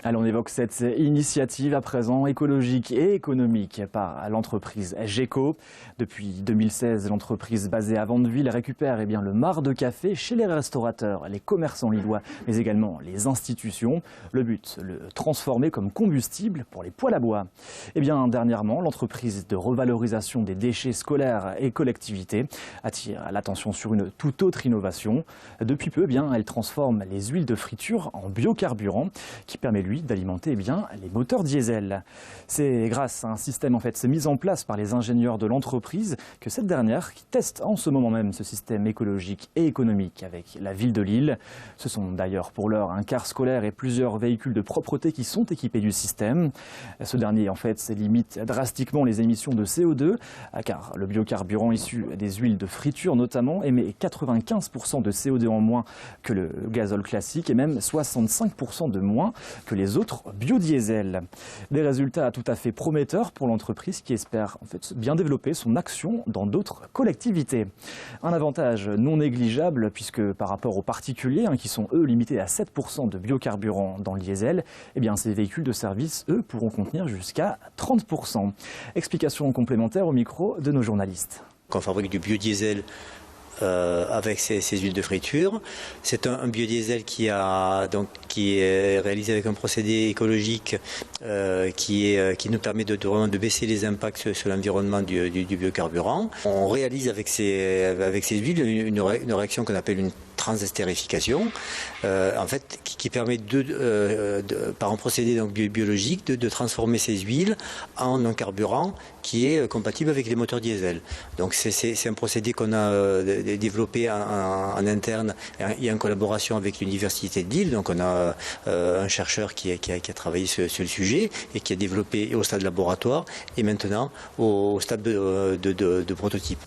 Allez, on évoque cette initiative à présent écologique et économique par l'entreprise GECO. Depuis 2016, l'entreprise basée à Vandeville récupère le marc de café chez les restaurateurs, les commerçants lillois, mais également les institutions. Le but, le transformer comme combustible pour les poêles à bois. Dernièrement, l'entreprise de revalorisation des déchets scolaires et collectivités attire l'attention sur une toute autre innovation. Depuis peu, elle transforme les huiles de friture en biocarburant qui permet d'alimenter les moteurs diesel. C'est grâce à un système mis en place par les ingénieurs de l'entreprise que cette dernière qui teste en ce moment même ce système écologique et économique avec la ville de Lille. Ce sont d'ailleurs pour l'heure un car scolaire et plusieurs véhicules de propreté qui sont équipés du système. Ce dernier limite drastiquement les émissions de CO2 car le biocarburant issu des huiles de friture notamment émet 95% de CO2 en moins que le gazole classique et même 65% de moins que les autres biodiesels. Des résultats tout à fait prometteurs pour l'entreprise qui espère bien développer son action dans d'autres collectivités. Un avantage non négligeable puisque par rapport aux particuliers qui sont eux limités à 7% de biocarburant dans le diesel, ces véhicules de service eux pourront contenir jusqu'à 30%. Explication complémentaire au micro de nos journalistes. Quand on fabrique du biodiesel avec ces huiles de friture. C'est un biodiesel qui est réalisé avec un procédé écologique qui nous permet vraiment de baisser les impacts sur l'environnement du biocarburant. On réalise avec ces huiles une réaction qu'on appelle une transestérification, qui permet par un procédé biologique de transformer ces huiles en un carburant qui est compatible avec les moteurs diesel. Donc c'est un procédé qu'on a développé en interne et en collaboration avec l'Université de Lille. Donc on a un chercheur qui a travaillé sur le sujet et qui a développé au stade laboratoire et maintenant au stade de prototype.